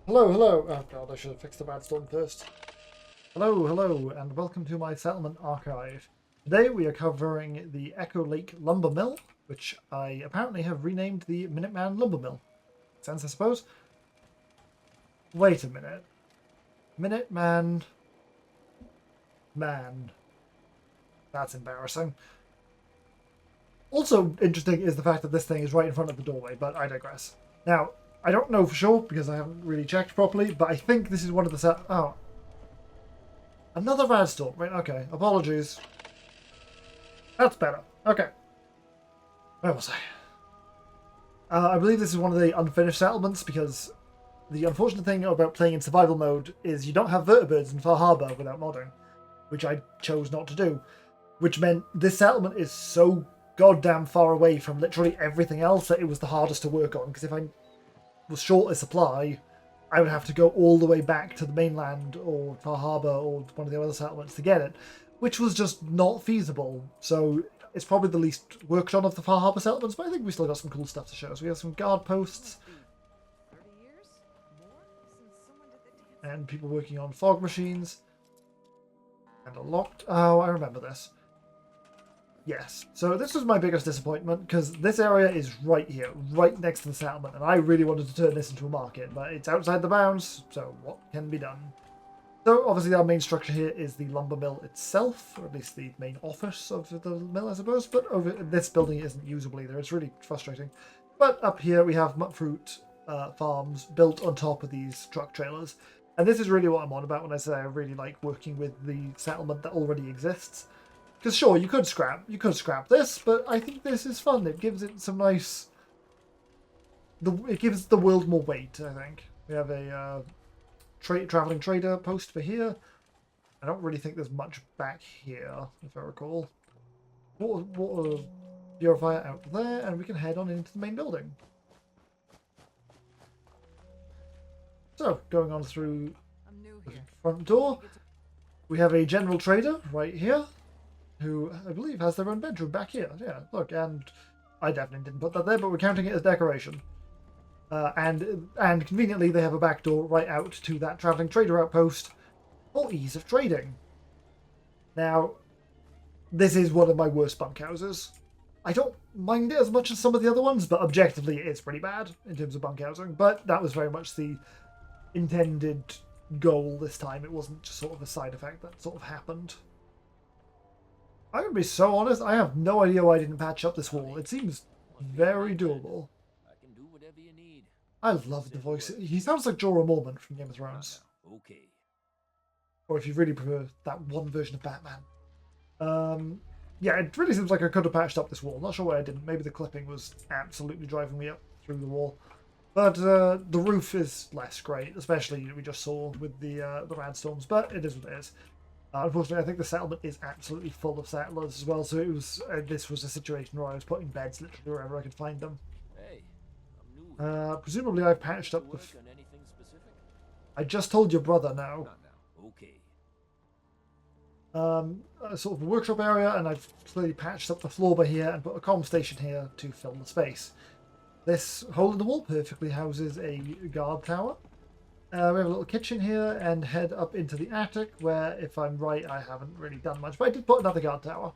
Hello, hello. Oh god, I should have fixed the bad storm first. Hello, hello, and welcome to my settlement archive. Today we are covering the Echo Lake Lumbermill, which I apparently have renamed the Minuteman Lumbermill. Makes sense, I suppose. Wait a minute. Minuteman... Man. That's embarrassing. Also interesting is the fact that this thing is right in front of the doorway, but I digress. Now, I don't know for sure because I haven't really checked properly, but I think this is one of the set. Oh. Another rad storm. Right, okay. Apologies. That's better. Okay. Where was I? I believe this is one of the unfinished settlements because the unfortunate thing about playing in survival mode is you don't have vertibirds in Far Harbor without modding, which I chose not to do, which meant this settlement is so goddamn far away from literally everything else that it was the hardest to work on, because if I was short a supply, I would have to go all the way back to the mainland or Far Harbor or one of the other settlements to get it, which was just not feasible. So it's probably the least worked on of the Far Harbor settlements, but I think we still got some cool stuff to show. So we have some guard posts and people working on fog machines and a locked... Oh, I remember this. Yes, so this was my biggest disappointment because this area is right here, right next to the settlement, and I really wanted to turn this into a market, but it's outside the bounds, so what can be done? So obviously our main structure here is the lumber mill itself, or at least the main office of the mill, I suppose, but over this building isn't usable either. It's really frustrating. But up here we have fruit farms built on top of these truck trailers, and this is really what I'm on about when I say I really like working with the settlement that already exists. Because sure, you could scrap this, but I think this is fun. It gives it some nice... It gives the world more weight, I think. We have a traveling trader post for here. I don't really think there's much back here, if I recall. Water purifier out there, and we can head on into the main building. So, going on through the front door, we have a general trader right here, who I believe has their own bedroom back here. Yeah, look, and I definitely didn't put that there, but we're counting it as decoration. And conveniently, they have a back door right out to that traveling trader outpost for ease of trading. Now, this is one of my worst bunkhouses. I don't mind it as much as some of the other ones, but objectively, it's pretty bad in terms of bunkhousing. But that was very much the intended goal this time. It wasn't just sort of a side effect that sort of happened. I'm going to be so honest, I have no idea why I didn't patch up this wall. It seems very doable. I can do whatever you need. I love the voice. He sounds like Jorah Mormont from Game of Thrones. Okay. Or if you really prefer that one version of Batman. Yeah, it really seems like I could have patched up this wall. Not sure why I didn't. Maybe the clipping was absolutely driving me up through the wall. But the roof is less great, especially we just saw with the rad storms. But it is what it is. Unfortunately, I think the settlement is absolutely full of settlers as well, so it was this was a situation where I was putting beds literally wherever I could find them. Hey, I'm new. Presumably I've patched up the... Work on anything specific? I just told your brother now. Not now. Okay. A sort of a workshop area, and I've clearly patched up the floor by here and put a comm station here to fill the space. This hole in the wall perfectly houses a guard tower. We have a little kitchen here and head up into the attic where, if I'm right, I haven't really done much. But I did put another guard tower.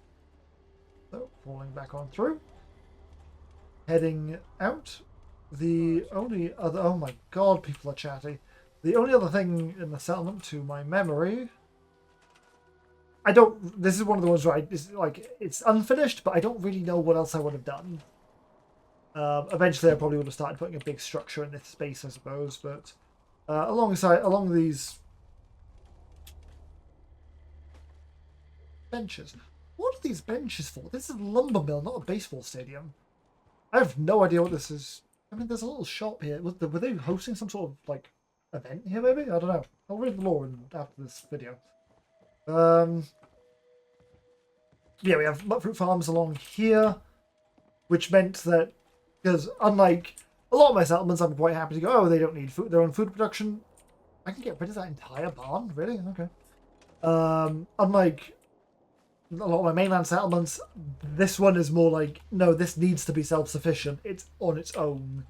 So, falling back on through. Heading out. The only other... Oh my god, people are chatty. The only other thing in the settlement, to my memory... I don't... This is one of the ones where it's unfinished, but I don't really know what else I would have done. Eventually, I probably would have started putting a big structure in this space, I suppose, but... along these benches. What are these benches for? This is a lumber mill, not a baseball stadium. I have no idea what this is. I mean, there's a little shop here. Were they hosting some sort of, like, event here, maybe? I don't know. I'll read the lore after this video. Yeah, we have fruit farms along here, which meant that, because unlike... a lot of my settlements, I'm quite happy to go, oh, they don't need food, their own food production. I can get rid of that entire barn? Really? Okay. Unlike a lot of my mainland settlements, this one is more like, no, this needs to be self-sufficient. It's on its own.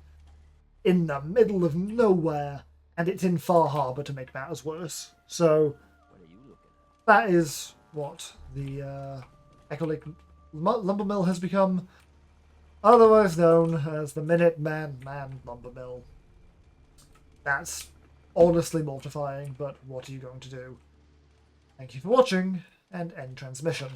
In the middle of nowhere. and it's in Far Harbor to make matters worse. So What are you looking at? that is what the Echo Lake Lumbermill has become, otherwise known as the Minuteman Man Lumbermill. That's honestly mortifying, but what are you going to do? Thank you for watching, and end transmission.